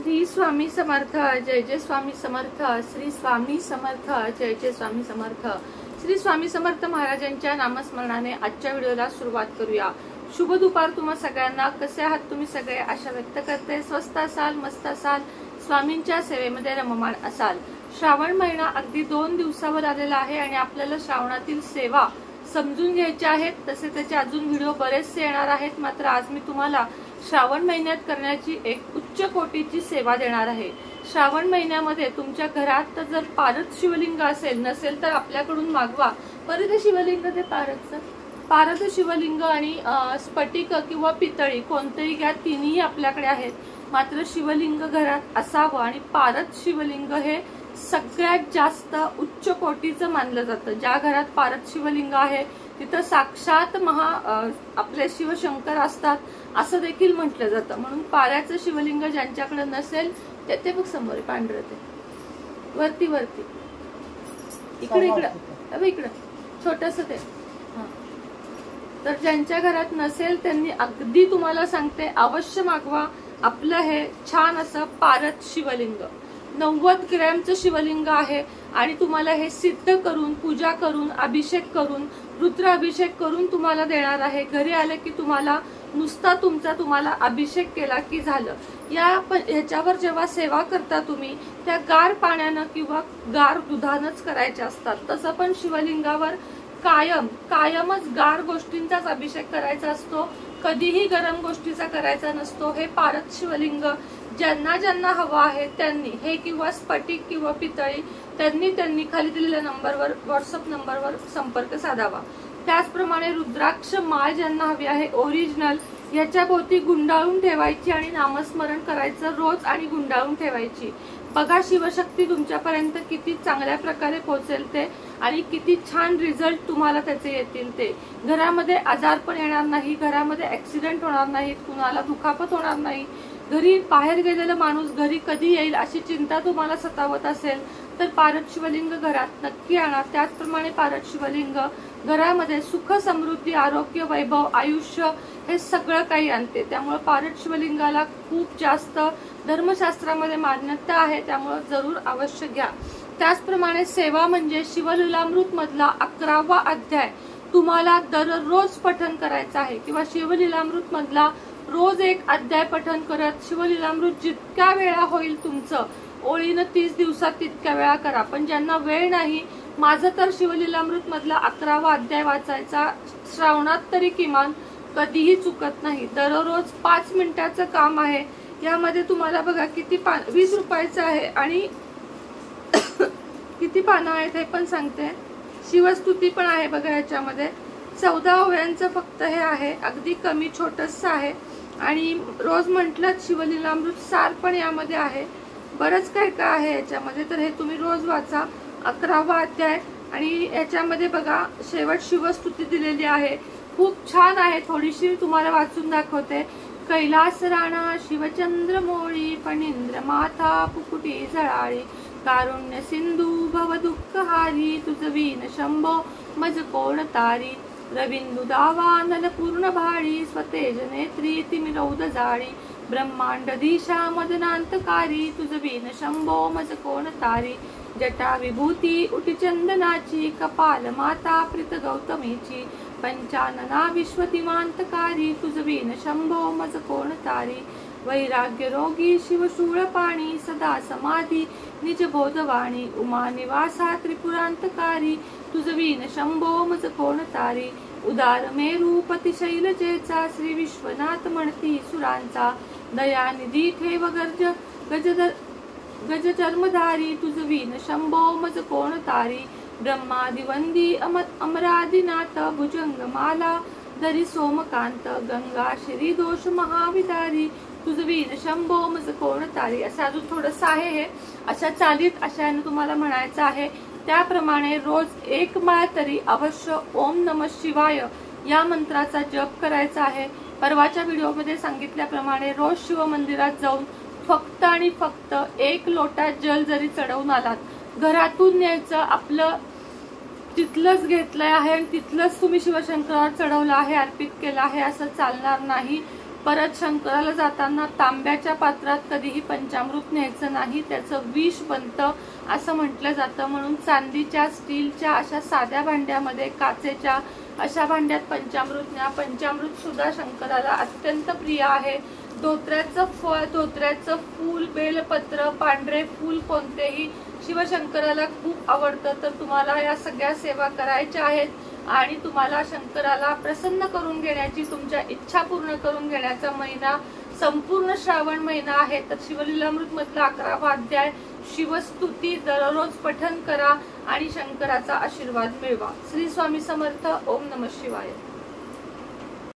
श्री स्वामी समर्थ, जय जय स्वामी समर्थ, श्री स्वामी समर्थ, जय जय स्वामी समर्थ। श्री स्वामी समर्थ महाराजांच्या नामस्मरणाने आजच्या व्हिडिओला सुरुवात करूया। शुभ दुपार तुम्हा सगळ्यांना। कसे आहात तुम्ही सगळे आशा व्यक्त करते स्वस्त असाल, मस्त असाल, स्वामींच्या सेवेमध्ये रममाण असाल। श्रावण महिना अगदी 2 दिवसावर आलेला आहे आणि आपल्याला श्रावणातील सेवा समजून घ्यायच्या आहेत। तसे त्याचे अजून व्हिडिओ बरेचसे येणार आहेत, मात्र आज मी तुम्हाला श्रावण महिन्यात करण्याची एक उच्च कोटीची सेवा देणार आहे। श्रावण महिन्यामध्ये तुमच्या घरात जर पारद शिवलिंग असेल, नसेल तर आपल्याकडून मागवा। परत शिवलिंग ते पारद शिवलिंग आणि स्फटिक किंवा पितळी कोणतेही घ्या, तिन्ही आपल्याकडे आहेत। मात्र शिवलिंग घरात असावं आणि पारद शिवलिंग हे सगळ्यात जास्त उच्च कोटीचं मानलं जातं। ज्या घरात पारद शिवलिंग आहे तिथं साक्षात आपले शिवशंकर असतात असं देखील म्हटलं जातं। म्हणून पाऱ्याचं शिवलिंग ज्यांच्याकडे नसेल ते बघ समोर पांढरं ते वरती इकडे इकडे छोटस ते, तर ज्यांच्या घरात नसेल त्यांनी अगदी तुम्हाला सांगते अवश्य मागवा आपलं हे छान असं पारद शिवलिंग। 90 ग्रॅमचं शिवलिंग आहे आणि तुम्हाला हे सिद्ध करून, पूजा करून, अभिषेक करून, रुद्राभिषेक करून तुम्हाला देणार आहे। घरी आले की तुम्हाला नुसता तुम्हाला अभिषेक केला की झालं। ह्याच्यावर जेव्हा सेवा करता तुम्ही त्या गार पाण्यानं किंवा गार दुधानच करायच्या असतात। तसं पण शिवलिंगावर कायमच गार गोष्टींचाच अभिषेक करायचा असतो, कधीही गरम गोष्टीचा करायचा नसतो। हे पारद शिवलिंग ज्यांना हवा आहे त्यांनी हे किंवा स्फटिक किंवा पितळी त्यांनी खाली दिलेल्या नंबरवर, व्हॉट्सअप नंबरवर संपर्क साधावा। त्याचप्रमाणे रुद्राक्ष माळ ज्यांना हवी आहे ओरिजिनल, याच्या भोवती गुंडाळून ठेवायची आणि नामस्मरण करायचं रोज आणि गुंडाळून ठेवायची। बघा शिवशक्ती तुमच्यापर्यंत किती चांगल्या प्रकारे पोहोचेल ते आणि किती छान रिझल्ट तुम्हाला त्याचे येतील ते। घरामध्ये आजारपण येणार नाही, घरामध्ये ऍक्सिडेंट होणार नाहीत, कुणाला दुखापत होणार नाही। घरी बाहेर गेलेला माणूस घरी कधी येईल अशी चिंता तुम्हाला सतावत असेल तर पारद शिवलिंग घरात नक्की आणा। त्याचप्रमाणे पारद शिवलिंग घरामध्ये सुख, समृद्धी, आरोग्य, वैभव, आयुष्य हे सगळं काही आणते। त्यामुळे पारद शिवलिंगाला खूप जास्त धर्मशास्त्रामध्ये मान्यता आहे, त्यामुळे जरूर अवश्य घ्या। त्याचप्रमाणे सेवा म्हणजे शिवलीलामृत मधला 11वा अध्याय तुम्हाला दररोज पठण करायचा आहे किंवा शिवलीलामृत मधला रोज एक अध्याय पठण करत शिवलीलामृत जितक्या वेळा होईल तुमचं ओळीनं 30 दिवसात तितक्या वेळा करा। पण ज्यांना वेळ नाही, माझं तर शिवलीलामृत मधला 11वा अध्याय वाचायचा श्रावणात तरी किमान कधीही चुकत नाही। दररोज 5 मिनिटाचं काम आहे। यामध्ये तुम्हाला बघा किती 20 रुपयाचं आहे आणि किती पानं आहेत हे पण सांगते। शिवस्तुती पण आहे बघा, याच्यामध्ये 14 ओव्यांचं फक्त हे आहे, अगदी कमी छोटस आहे। आणि रोज म्हटलं शिवलीलामृत सार पण यामध्ये आहे, बरंच काय आहे याच्यामध्ये। तर हे तुम्ही रोज वाचा 11वा अध्याय। आणि याच्यामध्ये बघा शेवट शिवस्तुती दिलेली आहे, खूप छान आहे। थोडीशी तुम्हाला वाचून दाखवते। कैलास राणा शिवचंद्र मोळी, फणींद्र माथा पुकुटी जळाळी, कारुण्य सिंधू भव दुःखहारी, तुझ वीन शंभो मज कोण तारी, रविंदु दावा नल पूर्ण भाळी, स्वतेज नेत्री तिमिरौद जाळी, ब्रह्मांड दिशा मदनांतकारी, तुझ वीन शंभो मज कोण तारी, जटा विभूती उटी चंदनाची, कपाल माता प्रीत गौतमीची, पंचानना विश्वतिमांतकारी, तुझ वीन शंभो मज कोण तारी, वैराग्य रोगी शिवशूळ पाणी, सदा समाधी निज बोधवाणी, उमा निवासा त्रिपुरांतकारी, तुझ वीन शंभो मज कोण तारी, उदार मेरू पती शैलजेचा, श्री विश्वनाथ म्हणती सुरांचा, दयानिधी ठेव गज चर्मधारी, तुझ वीन शंभो मज कोण तारी, ब्रह्मादिवंदी अमरादिनाथ, भुजंगमाला धरी सोमकांत, गंगा श्री दोष महाविदारी, तुझ वीन शंभो मज कोण तारी। असं अजून थोडस आहे हे, अशा चालीत अशाने तुम्हाला म्हणायचं आहे। त्याप्रमाणे रोज 1 माळ तरी अवश्य ओम नमः शिवाय या मंत्राचा जप करायचा आहे। परवाच्या व्हिडिओमध्ये सांगितल्याप्रमाणे रोज शिव मंदिरात जाऊन फक्त आणि फक्त 1 लोटा जल जरी चढवून आलात, घरातून न्यायचं, आपलं तिथलंच घेतलंय आहे आणि तिथलंच तुम्ही शिवशंकरावर चढवलं आहे, अर्पित केलं आहे असं चालणार नाही। परत शंकराला जाताना तांब्याच्या पात्रात कधीही पंचामृत न्यायचं नाही, त्याचं विष बनतं असं म्हटलं जातं. म्हणून चांदीच्या, स्टीलच्या अशा साध्या भांड्यामध्ये, काचेच्या अशा भांड्यात पंचामृत न्या. पंचामृत सुद्धा शंकराला अत्यंत प्रिय आहे. धोत्र्याचं फळ, धोत्र्याचं फूल, बेलपत्र, पांढरे फूल कोणतेही शिवशंकराला खूप आवडतं. तर तुम्हाला या सगळ्या सेवा करायच्या आहेत आणि तुम्हाला शंकराला प्रसन्न करून घेण्याची, तुमच्या इच्छा पूर्ण करून घेण्याचा महिना संपूर्ण श्रावण महिना आहे. तर शिवलीलामृत मधला 11वा अध्याय शिवस्तुती दररोज पठन करा आणि शंकराचा आशीर्वाद मिळवा. श्री स्वामी समर्थ. ओम नमः शिवाय.